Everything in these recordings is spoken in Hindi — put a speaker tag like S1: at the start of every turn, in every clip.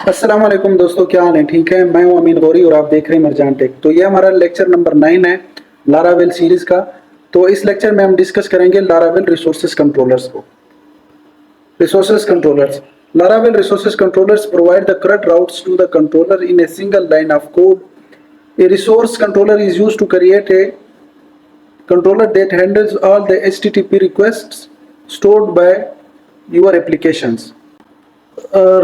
S1: अस्सलाम वालेकुम दोस्तों, क्या हाल है? ठीक है, मैं हूं अमीन गौरी और आप देख रहे हैं मरजान टेक। तो ये हमारा लेक्चर नंबर 9 है लारावेल सीरीज का। तो इस लेक्चर में हम डिस्कस करेंगे लारावेल रिसोर्सेज कंट्रोलर्स को। Resources controllers, Laravel resources controllers provide the correct routes to the controller in a single line of code. A resource controller is used to create a controller that handles all the HTTP requests stored by your applications.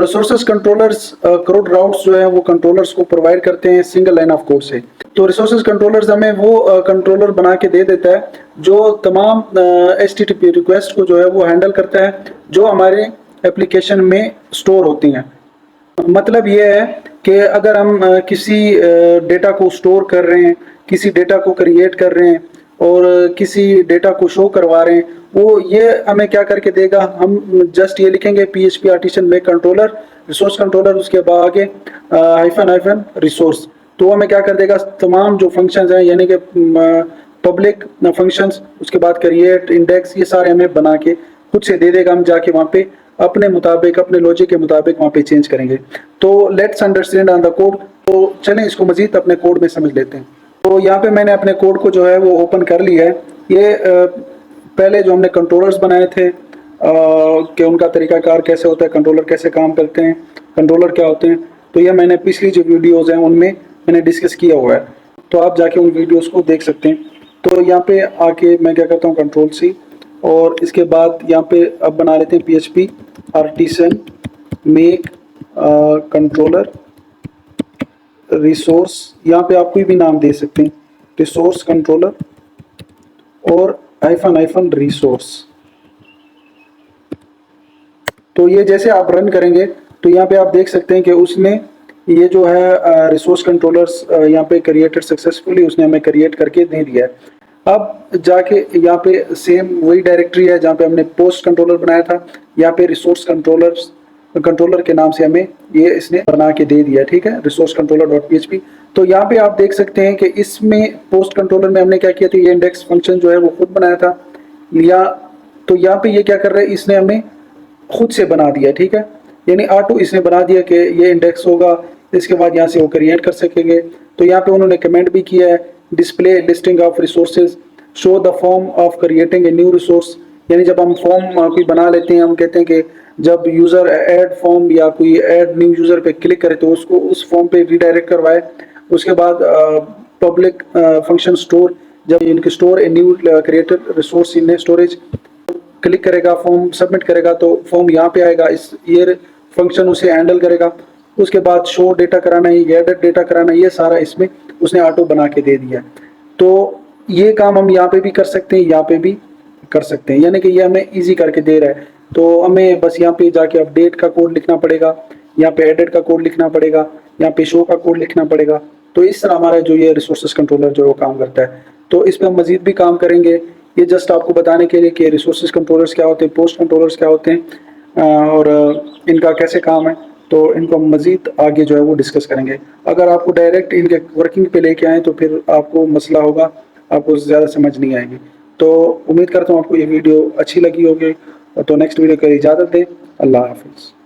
S1: Resources controllers CRUD routes जो है वो कंट्रोलर्स को प्रोवाइड करते हैं सिंगल लाइन ऑफ कोड से। तो रिसोर्सेज कंट्रोलर्स हमें वो कंट्रोलर बना के दे देता है जो तमाम एचटीटीपी रिक्वेस्ट को जो है वो हैंडल करता है जो हमारे एप्लीकेशन में स्टोर होती हैं। मतलब ये है कि अगर हम किसी डेटा को स्टोर कर रहे हैं, किसी डेटा को क्रिएट कर रहे हैं और किसी डेटा को शो करवा रहे हैं, वो ये हमें क्या करके देगा, हम जस्ट ये लिखेंगे PHP artisan make controller resource controller, उसके बाद आगे हाइफन रिसोर्स। तो हमें क्या कर देगा, तमाम जो फंक्शंस हैं यानी कि पब्लिक फंक्शंस, उसके बाद क्रिएट, इंडेक्स, ये सारे हमें बना के खुद से दे देगा। हम जाके वहाँ पे अपने मुताबिक, अपने लॉजिक के मुताबिक वहाँ पे चेंज करेंगे। तो let's understand on the code. तो चलें इसको मजीद अपने कोड में समझ लेते हैं। तो यहाँ पे मैंने अपने कोड को जो है वो ओपन कर लिया है। ये पहले जो हमने कंट्रोलर्स बनाए थे कि उनका तरीकाकार कैसे होता है, कंट्रोलर कैसे काम करते हैं, कंट्रोलर क्या होते हैं, तो ये मैंने पिछली जो वीडियोस हैं उनमें मैंने डिस्कस किया हुआ है। तो आप जाके उन वीडियोस को देख सकते हैं। तो यहाँ पे आके मैं क्या करता हूँ, कंट्रोल C, और इसके बाद यहाँ पे अब बना लेते हैं PHP artisan make controller resource. यहाँ पे आप कोई भी नाम दे सकते हैं, रिसोर्स कंट्रोलर और हाइफन रिसोर्स। तो ये जैसे आप रन करेंगे तो यहाँ पे आप देख सकते हैं कि उसने ये जो है रिसोर्स कंट्रोलर्स यहाँ पे क्रिएटेड सक्सेसफुली, उसने हमें क्रिएट करके दे दिया है। अब जाके यहाँ पे सेम वही डायरेक्टरी है जहाँ पे हमने पोस्ट कंट्रोलर बनाया था, यहाँ पे रिसोर्स कंट्रोलर के नाम से हमें ये इसने बना के दे दिया, ठीक है, रिसोर्स कंट्रोलर डॉट PHP। तो यहाँ पे आप देख सकते हैं कि इसमें पोस्ट कंट्रोलर में हमने क्या किया था, ये इंडेक्स फंक्शन जो है वो खुद बनाया था लिया। तो यहाँ पे ये क्या कर रहा है, इसने हमें खुद से बना दिया, ठीक है, यानी ऑटो इसने बना दिया कि ये इंडेक्स होगा, इसके बाद यहाँ से वो क्रिएट कर सकेंगे। तो यहाँ पे उन्होंने कमेंट भी किया है, display listing of resources, show the form of creating a new resource. यानी जब हम फॉर्म कोई बना लेते हैं, हम कहते हैं कि जब यूज़र ऐड फॉर्म या कोई ऐड न्यू यूज़र पे क्लिक करे तो उसको उस फॉर्म पे रिडायरेक्ट करवाए। उसके बाद पब्लिक फंक्शन स्टोर, जब इनके store a new created resource in storage, click करेगा, फॉर्म सबमिट करेगा तो फॉर्म यहाँ पे आएगा, इस ये फंक्शन उसे हैंडल करेगा। उसके बाद शो डेटा कराना है, एडिट डेटा कराना है, ये सारा इसमें उसने ऑटो बना के दे दिया। तो ये काम हम यहाँ पे भी कर सकते हैं, यहाँ पे भी कर सकते हैं, यानी कि ये हमें इजी करके दे रहा है। तो हमें बस यहाँ पे जाके अपडेट का कोड लिखना पड़ेगा, यहाँ पे एडिट का कोड लिखना पड़ेगा, यहाँ पे शो का कोड लिखना पड़ेगा। तो इस तरह हमारा जो ये रिसोर्सेज कंट्रोलर जो वो काम करता है। तो इस पर हम मजीद भी काम करेंगे। ये जस्ट आपको बताने के लिए कि रिसोर्सेज कंट्रोलर्स क्या होते हैं, पोस्ट कंट्रोलर्स क्या होते हैं और इनका कैसे काम है। तो इनको हम मज़ीद आगे जो है वो डिस्कस करेंगे। अगर आपको डायरेक्ट इनके वर्किंग पे लेके आएँ तो फिर आपको मसला होगा, आपको ज़्यादा समझ नहीं आएगी। तो उम्मीद करता हूँ आपको ये वीडियो अच्छी लगी होगी। तो नेक्स्ट वीडियो के लिए इजाज़त दें। अल्लाह हाफिज़।